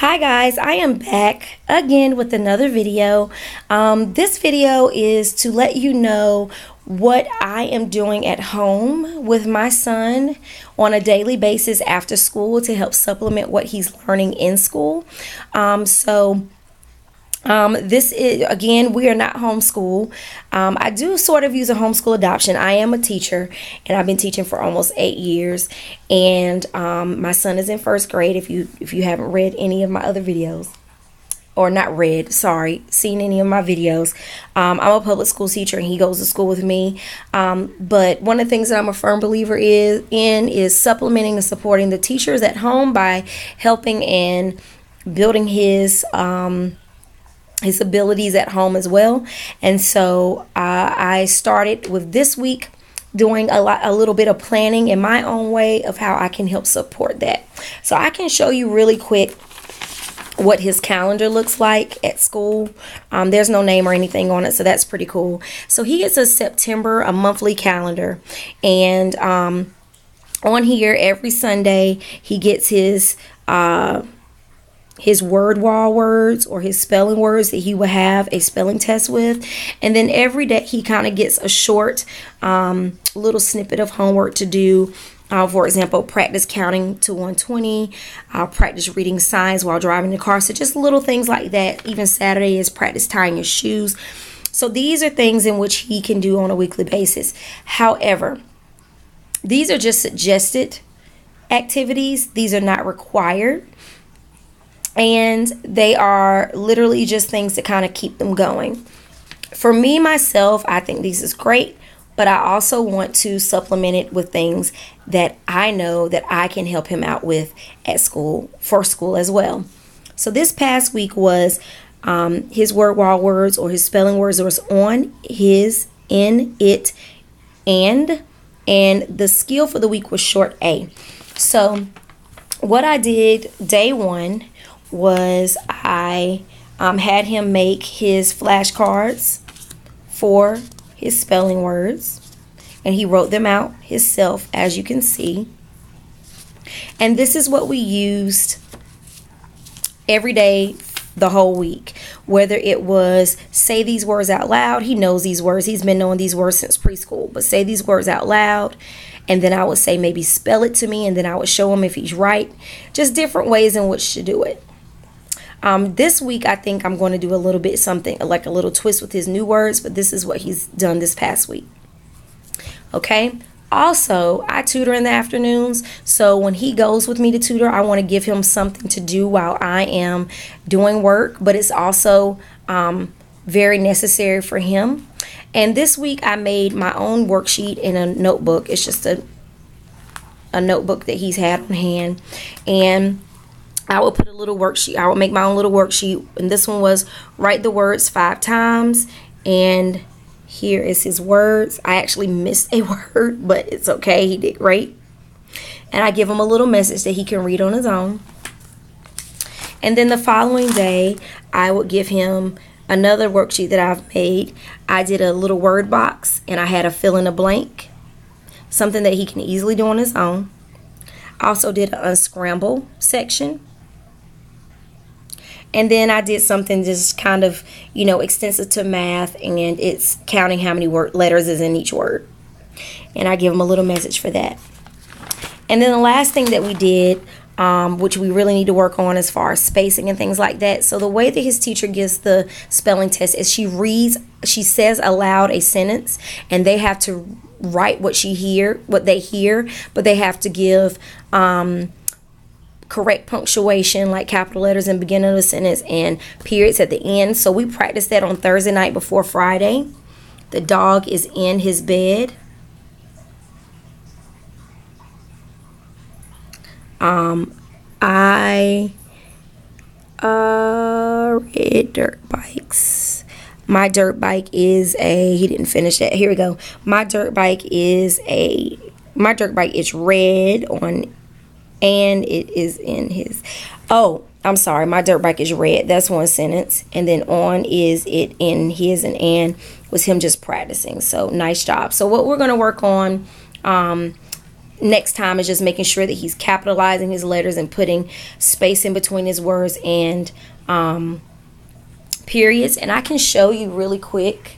Hi guys, I am back again with another video. This video is to let you know what I am doing at home with my son on a daily basis after school to help supplement what he's learning in school. This is, again, we are not homeschool. I do sort of use a homeschool adoption. I am a teacher, and I've been teaching for almost 8 years. And my son is in first grade. If you haven't read any of my other videos, or not read, sorry, seen any of my videos, I'm a public school teacher, and he goes to school with me. But one of the things that I'm a firm believer is supplementing and supporting the teachers at home by helping and building his abilities at home as well. And so I started with this week doing a little bit of planning in my own way of how I can help support that. So I can show you really quick what his calendar looks like at school. There's no name or anything on it, so that's pretty cool. So he gets a monthly calendar, and on here every Sunday he gets his word wall words or his spelling words that he will have a spelling test with. And then every day he kind of gets a short little snippet of homework to do. For example, practice counting to 120, practice reading signs while driving the car. So just little things like that. Even Saturday is practice tying his shoes. So these are things in which he can do on a weekly basis. However, these are just suggested activities. These are not required. And they are literally just things to kind of keep them going. For me, myself, I think this is great, but I also want to supplement it with things that I know that I can help him out with at school, for school as well. So this past week was his word wall words or his spelling words was on, his, in, it, and the skill for the week was short A. So what I did day one was I had him make his flashcards for his spelling words, and he wrote them out himself, as you can see. And this is what we used every day the whole week, whether it was say these words out loud. He knows these words, he's been knowing these words since preschool, but say these words out loud. And then I would say maybe spell it to me, and then I would show him if he's right. Just different ways in which to do it. This week, I think I'm going to do a little bit something like a little twist with his new words, but this is what he's done this past week. Okay. Also, I tutor in the afternoons. So when he goes with me to tutor, I want to give him something to do while I am doing work, but it's also very necessary for him. And this week I made my own worksheet in a notebook. It's just a notebook that he's had on hand. And I will put a little worksheet. I will make my own little worksheet. And this one was write the words 5 times. And here is his words. I actually missed a word, but it's okay. He did great. And I give him a little message that he can read on his own. And then the following day, I would give him another worksheet that I've made. I did a little word box, and I had a fill in a blank, something that he can easily do on his own. I also did an unscramble section. And then I did something just kind of, extensive to math, and it's counting how many letters is in each word. And I give him a little message for that. And then the last thing that we did, which we really need to work on as far as spacing and things like that. So the way that his teacher gives the spelling test is she says aloud a sentence, and they have to write what they hear, but they have to give correct punctuation, like capital letters in the beginning of the sentence and periods at the end. So we practiced that on Thursday night before Friday. The dog is in his bed. I read dirt bikes. My dirt bike is he didn't finish that. Here we go. My dirt bike is red on, and it is in his, I'm sorry, my dirt bike is red. That's one sentence. And then on is it in his, and was him just practicing. So nice job. So what we're going to work on next time is just making sure that he's capitalizing his letters and putting space in between his words and periods. And I can show you really quick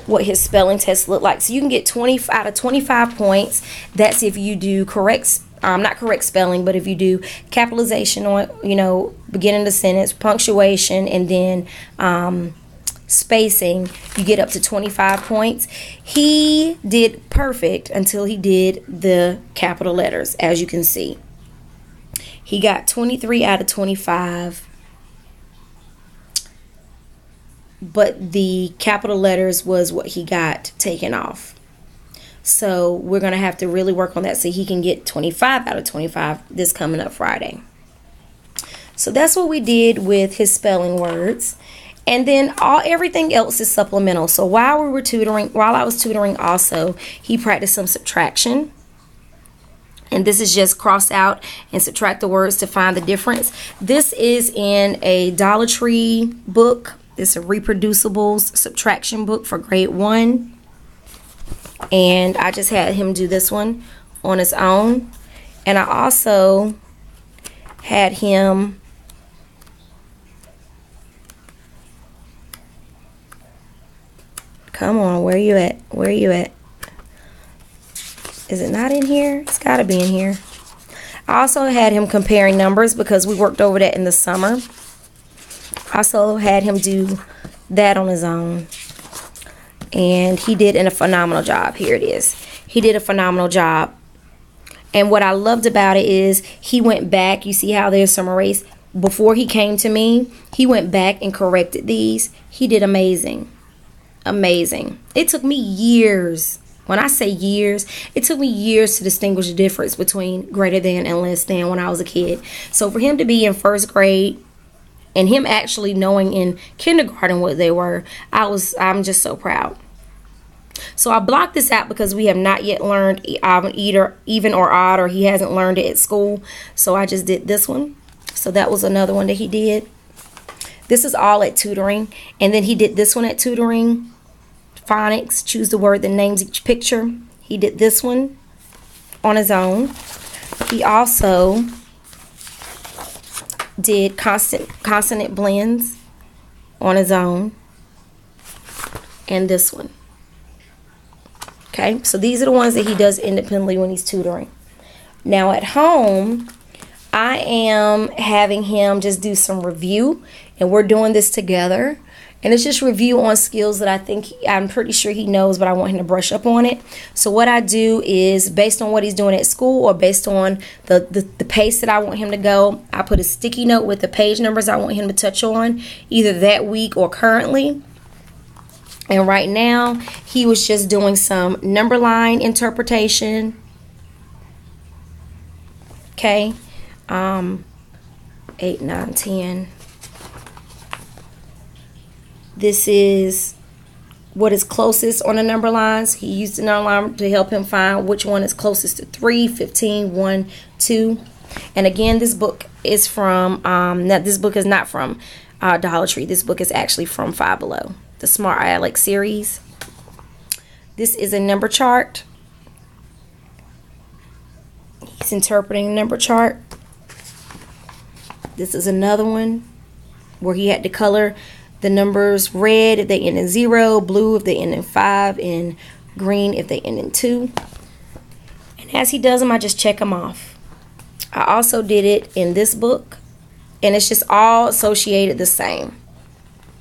what his spelling test looked like. So you can get 20 out of 25 points. That's if you do correct, not correct spelling, but if you do capitalization on, beginning of the sentence, punctuation, and then spacing, you get up to 25 points. He did perfect until he did the capital letters, as you can see. He got 23 out of 25. But the capital letters was what he got taken off. So we're going to have to really work on that so he can get 25 out of 25 this coming up Friday. So that's what we did with his spelling words. And then everything else is supplemental. So while I was tutoring also, he practiced some subtraction. And this is just cross out and subtract the words to find the difference. This is in a Dollar Tree book. It's a reproducibles subtraction book for grade 1. And I just had him do this one on his own. And I also had him come on, where you at? Where are you at? Is it not in here? It's got to be in here. I also had him comparing numbers because we worked over that in the summer. Also had him do that on his own, and he did a phenomenal job. Here it is. He did a phenomenal job. And what I loved about it is he went back. You see how there's some erase before he came to me. He went back and corrected these. He did amazing. It took me years. When I say years, it took me years to distinguish the difference between greater than and less than when I was a kid. So for him to be in first grade and him actually knowing in kindergarten what they were, I'm just so proud. So I blocked this out because we have not yet learned either even or odd, or he hasn't learned it at school. So I just did this one. So that was another one that he did. This is all at tutoring. And then he did this one at tutoring phonics. Choose the word that names each picture. He did this one on his own. He also did consonant blends on his own, and this one. Okay, so these are the ones that he does independently when he's tutoring. Now at home, I am having him just do some review, and we're doing this together. And it's just review on skills that I'm pretty sure he knows, but I want him to brush up on it. So what I do is, based on what he's doing at school or based on the pace that I want him to go, I put a sticky note with the page numbers I want him to touch on, either that week or currently. And right now, he was just doing some number line interpretation. Okay. 8, 9, 10. This is what is closest on the number lines. He used the number line to help him find which one is closest to 3, 15, 1, 2. And again, this book is from, this book is not from Dollar Tree. This book is actually from Five Below, the Smart Alex series. This is a number chart. He's interpreting a number chart. This is another one where he had to color the numbers red if they end in 0, blue if they end in 5, and green if they end in 2. And as he does them, I just check them off. I also did it in this book, and it's just all associated the same.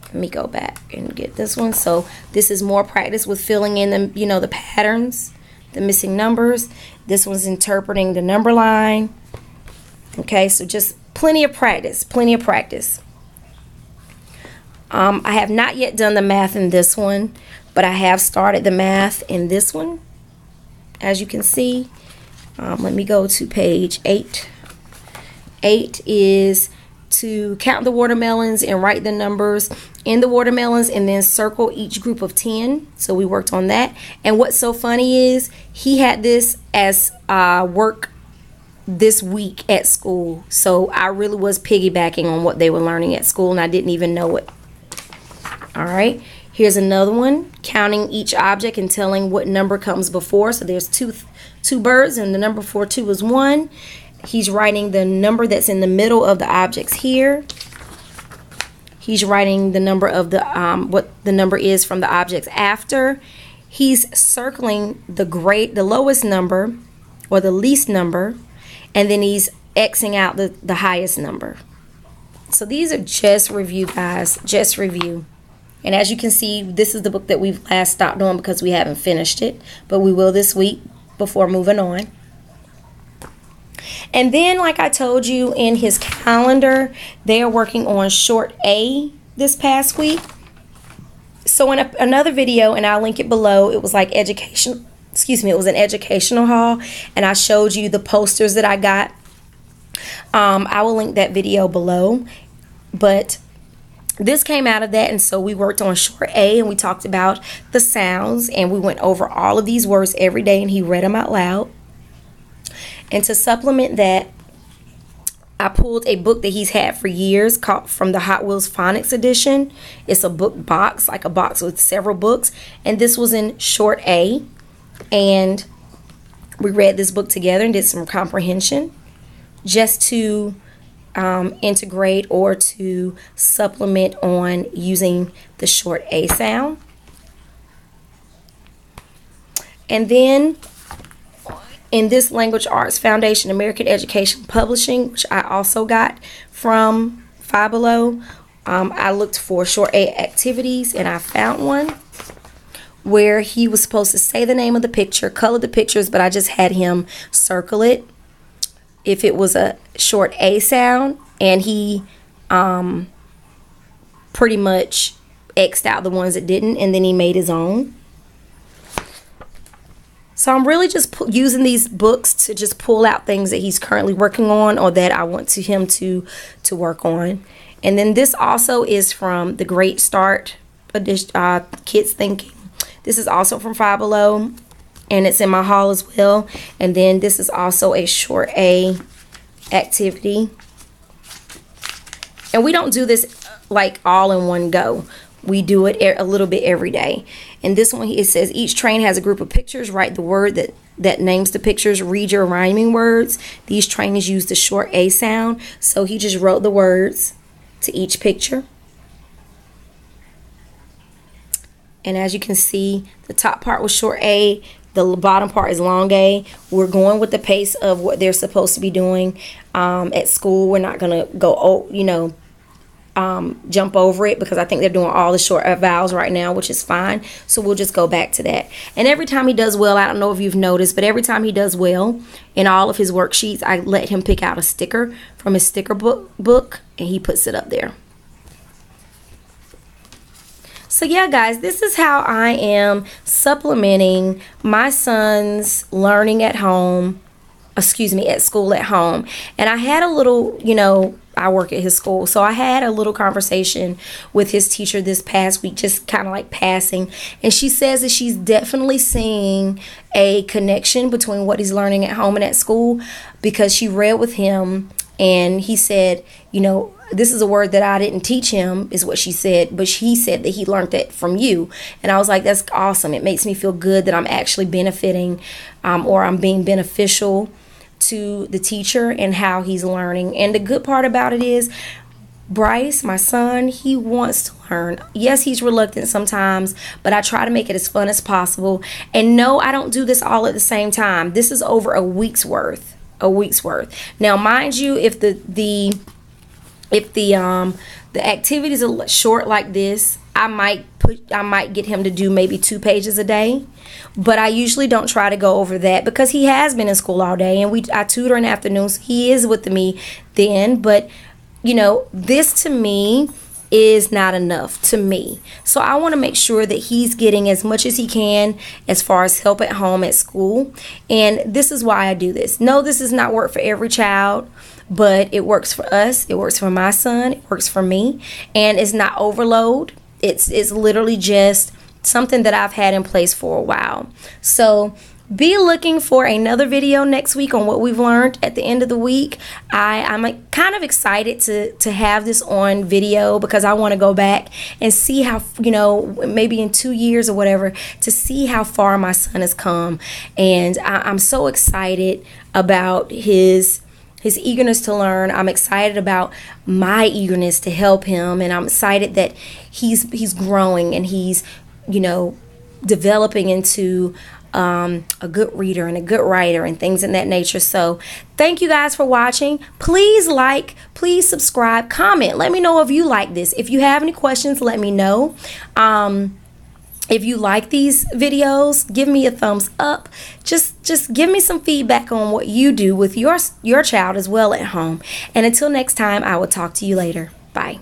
Let me go back and get this one. So this is more practice with filling in the, the patterns, the missing numbers. This one's interpreting the number line. Okay, so just plenty of practice, I have not yet done the math in this one, but I have started the math in this one, as you can see. Let me go to page 8. 8 is to count the watermelons and write the numbers in the watermelons and then circle each group of 10. So we worked on that. And what's so funny is he had this as work this week at school. So I really was piggybacking on what they were learning at school, and I didn't even know it. All right, here's another one, counting each object and telling what number comes before. So there's two birds, and the number for 2 is 1. He's writing the number that's in the middle of the objects here. He's writing the number of the what the number is from the objects after. He's circling the lowest number or the least number, and then he's Xing out the highest number. So these are just review, guys, just review. And as you can see, this is the book that we've last stopped on because we haven't finished it, but we will this week before moving on. And then, like I told you, in his calendar, they are working on short A this past week. So in another video, and I'll link it below, it was like education, it was an educational haul, and I showed you the posters that I got. I will link that video below, but this came out of that, and so we worked on short A, and we talked about the sounds, and we went over all of these words every day, and he read them out loud. And to supplement that, I pulled a book that he's had for years called from the Hot Wheels Phonics edition. It's a book box, like a box with several books, and this was in short A, and we read this book together and did some comprehension just to integrate or to supplement on using the short A sound. And then in this Language Arts Foundation American Education Publishing, which I also got from Five Below, I looked for short A activities, and I found one where he was supposed to say the name of the picture, color the pictures, but I just had him circle it if it was a short A sound, and he pretty much X'd out the ones that didn't, and then he made his own. So I'm really just using these books to just pull out things that he's currently working on or that I want him to work on. And then this also is from the Great Start edition, Kids Thinking. This is also from Five Below, and it's in my haul as well. And then this is also a short A activity. And we don't do this like all in one go. We do it a little bit every day. And this one, it says each train has a group of pictures. Write the word that names the pictures. Read your rhyming words. These trains use the short A sound. So he just wrote the words to each picture. And as you can see, the top part was short A. The bottom part is long A. We're going with the pace of what they're supposed to be doing at school. We're not going to go, jump over it because I think they're doing all the short vowels right now, which is fine. So we'll just go back to that. And every time he does well, I don't know if you've noticed, but every time he does well in all of his worksheets, I let him pick out a sticker from his sticker book, and he puts it up there. So yeah, guys, this is how I am supplementing my son's learning at home, at school at home. And I had a little, I work at his school, so I had a little conversation with his teacher this past week, just kind of like passing, and she says that she's definitely seeing a connection between what he's learning at home and at school, because she read with him and he said, this is a word that I didn't teach him, is what she said, but he said that he learned that from you. And I was like, that's awesome. It makes me feel good that I'm actually benefiting or I'm being beneficial to the teacher and how he's learning. And the good part about it is Bryce, my son, he wants to learn. Yes, he's reluctant sometimes, but I try to make it as fun as possible. And no, I don't do this all at the same time. This is over a week's worth. Now, mind you, if the activities are short like this, I might get him to do maybe 2 pages a day, but I usually don't try to go over that because he has been in school all day, and I tutor in the afternoons. He is with me then, but this to me is not enough to me. So I want to make sure that he's getting as much as he can as far as help at home, at school. And this is why I do this. No, this does not work for every child, but it works for us. It works for my son. It works for me. And it's not overload. It's literally just something that I've had in place for a while. So Be looking for another video next week on what we've learned at the end of the week. I'm kind of excited to have this on video because I want to go back and see how, maybe in 2 years or whatever, to see how far my son has come. And I'm so excited about his eagerness to learn. I'm excited about my eagerness to help him, and I'm excited that he's growing and he's, developing into a good reader and a good writer and things in that nature. So thank you guys for watching. Please like, please subscribe, comment. Let me know if you like this. If you have any questions, let me know. If you like these videos, give me a thumbs up. Just give me some feedback on what you do with your child as well at home. And until next time, I will talk to you later. Bye.